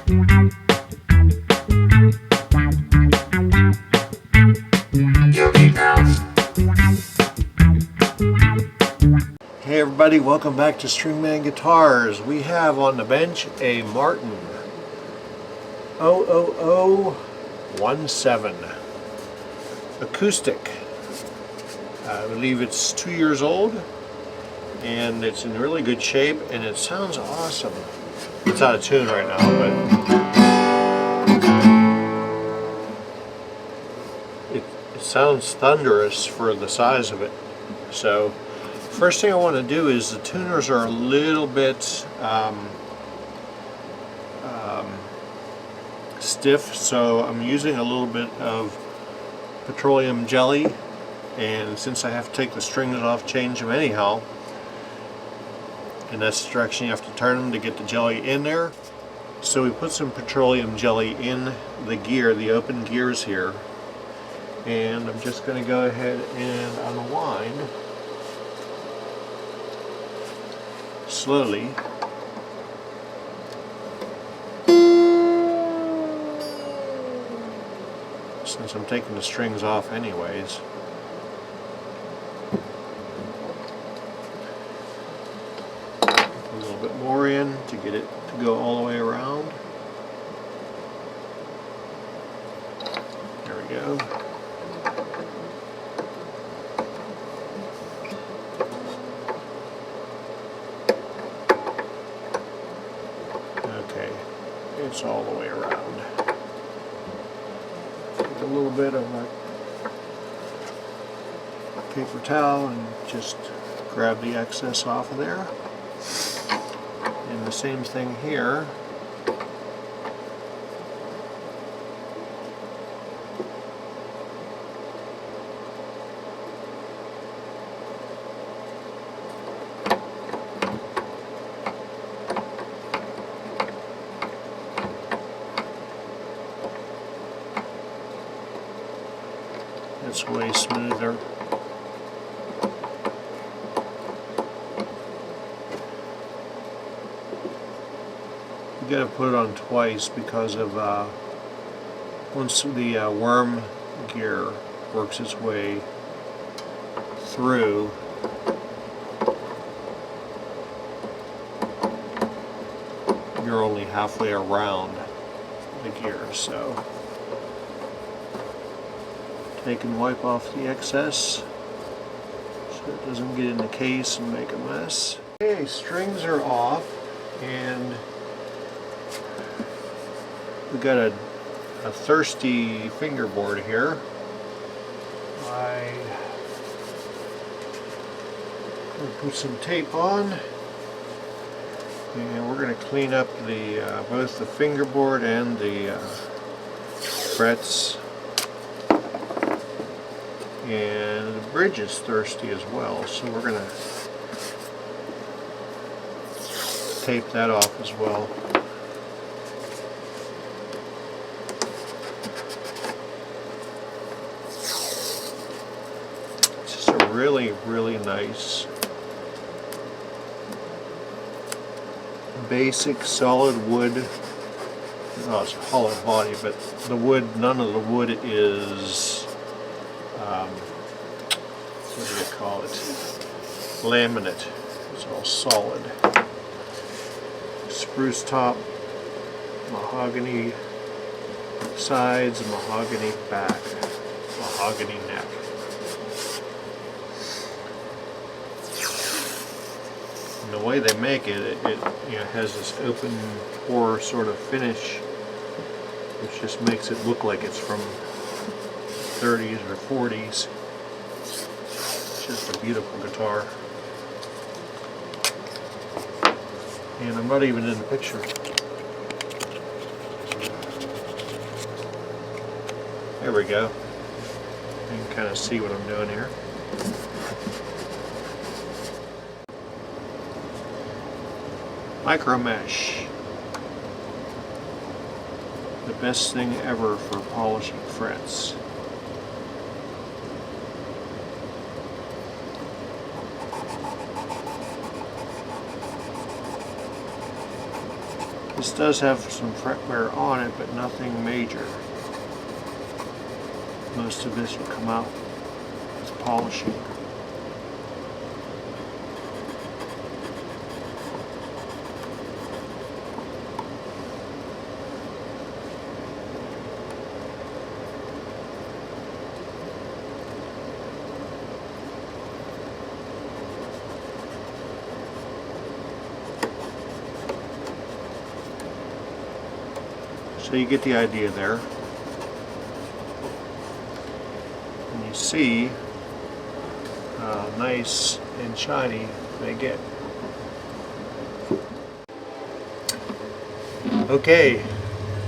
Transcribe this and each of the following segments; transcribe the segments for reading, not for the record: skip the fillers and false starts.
Hey everybody, welcome back to Stringman Guitars. We have on the bench a Martin 00017 acoustic. I believe it's 2 years old and it's in really good shape and it sounds awesome. It's out of tune right now, but it sounds thunderous for the size of it. So first thing I want to do is the tuners are a little bit stiff, so I'm using a little bit of petroleum jelly, and since I have to take the strings off, change them anyhow, and that's the direction you have to turn them to get the jelly in there. So we put some petroleum jelly in the gear, the open gears here, and I'm just going to go ahead and unwind slowly. Since I'm taking the strings off anyways. Put a little bit more in to get it to go all the way around. There we go. Okay, it's all the way around. Take a little bit of a paper towel and just grab the excess off of there. And the same thing here. It's way smoother. You gotta put it on twice because of once the worm gear works its way through, you're only halfway around the gear, so take and wipe off the excess so it doesn't get in the case and make a mess. Okay, strings are off and we got a thirsty fingerboard here. I'm going to put some tape on and we're going to clean up the both the fingerboard and the frets. And the bridge is thirsty as well, so we're going to tape that off as well. It's just a really, really nice basic solid wood. Oh, it's a hollow body, but the wood, none of the wood is what do you call it? Laminate. It's all solid. Spruce top, mahogany sides, mahogany back, mahogany neck. And the way they make it, it has this open pore sort of finish, which just makes it look like it's from 30s or 40s. It's just a beautiful guitar. And I'm not even in the picture. There we go. You can kind of see what I'm doing here. Micro mesh. The best thing ever for polishing frets. This does have some fret wear on it, but nothing major. Most of this will come out with polishing. So you get the idea there. And you see how nice and shiny they get. Okay,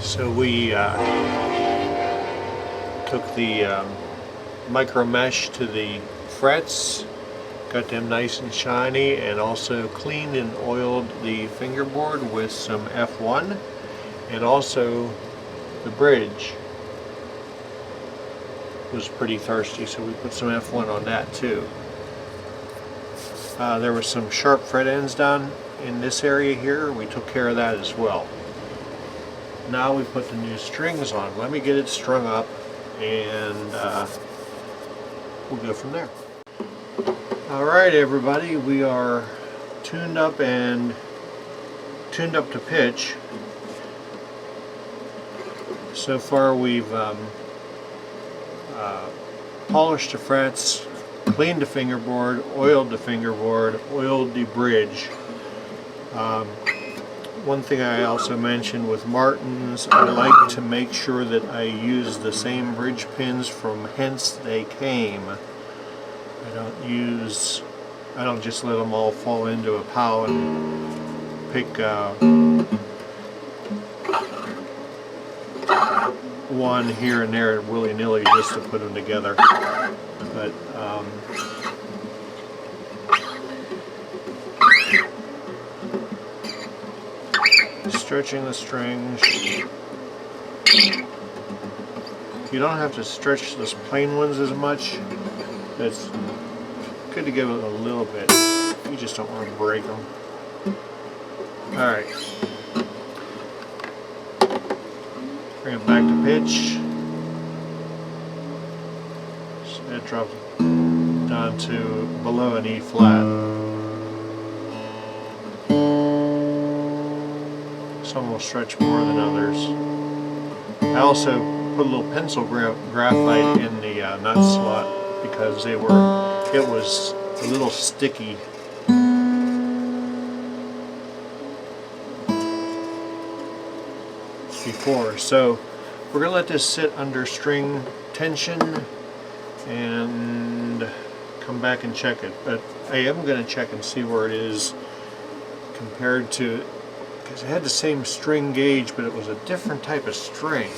so we took the micro mesh to the frets, got them nice and shiny, and also cleaned and oiled the fingerboard with some F1. And also the bridge was pretty thirsty, so we put some F1 on that too. There were some sharp fret ends down in this area here. We took care of that as well. Now we put the new strings on. Let me get it strung up and we'll go from there. Alright everybody, we are tuned up to pitch. So far we've polished the frets, cleaned the fingerboard, oiled the fingerboard, oiled the bridge. One thing I also mentioned with Martins, I like to make sure that I use the same bridge pins from whence they came. I don't just let them all fall into a pile and pick one here and there willy-nilly just to put them together. But stretching the strings. You don't have to stretch those plain ones as much. It's good to give it a little bit. You just don't want to break them. Alright. Bring it back to pitch. So that drops down to below an E flat. Some will stretch more than others. I also put a little pencil graphite in the nut slot because it was a little sticky. Before. So we're going to let this sit under string tension and come back and check it. But I am going to check and see where it is compared to, because it had the same string gauge but it was a different type of string.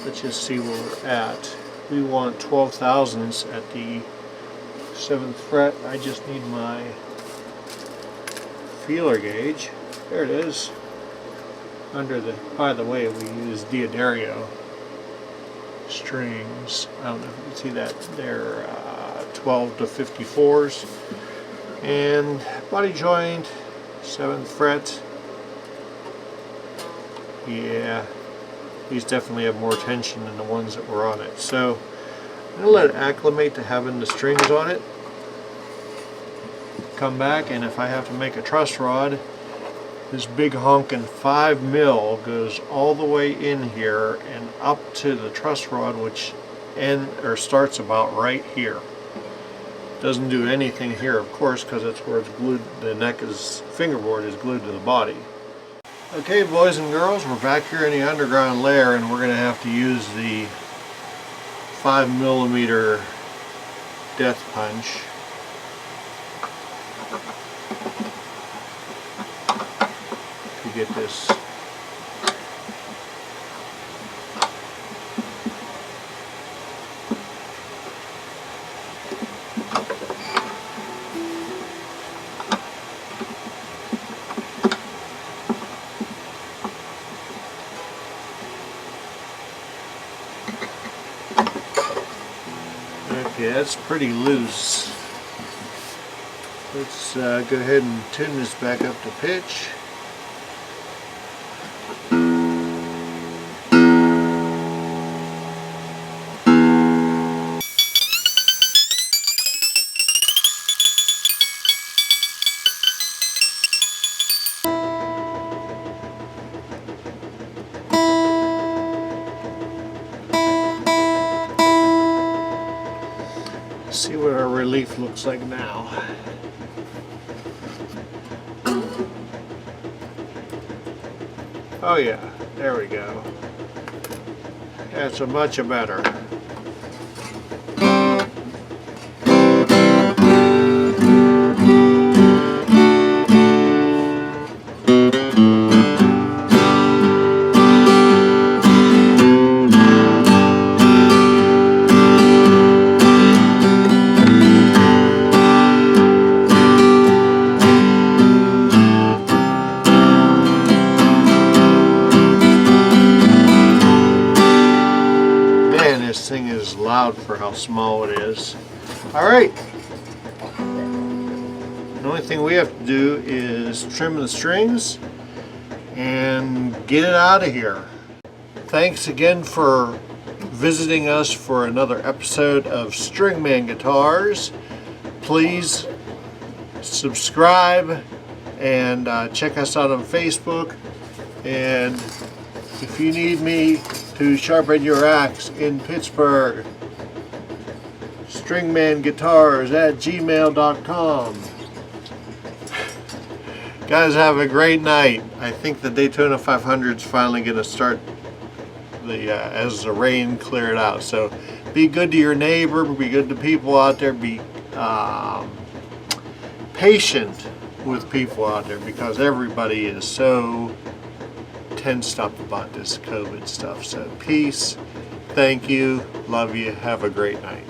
Let's just see where we're at. We want 12 thousandths at the 7th fret. I just need my feeler gauge. There it is. Under the, by the way, we use D'Addario strings. I don't know if you can see that. They're 12 to 54s. And body joint, 7th fret. Yeah, these definitely have more tension than the ones that were on it. So I'm going to let it acclimate to having the strings on it. Come back, and if I have to make a truss rod, this big honkin' 5 mil goes all the way in here and up to the truss rod, which starts about right here. Doesn't do anything here, of course, because that's where it's glued. The fingerboard is glued to the body. Okay, boys and girls, we're back here in the underground layer, and we're going to have to use the 5mm death punch. Get this okay, that's pretty loose. Let's go ahead and tune this back up to pitch. Let's see what our relief looks like now. Oh yeah, there we go. That's a much better. This thing is loud for how small it is. Alright. The only thing we have to do is trim the strings and get it out of here. Thanks again for visiting us for another episode of Stringman Guitars. Please subscribe and check us out on Facebook. And if you need me to sharpen your axe in Pittsburgh, stringmanguitars@gmail.com. Guys, have a great night. I think the Daytona 500 is finally going to start as the rain cleared out. So be good to your neighbor, be good to people out there, be patient with people out there, because everybody is so tensed up about this COVID stuff. So peace, thank you, love you, have a great night.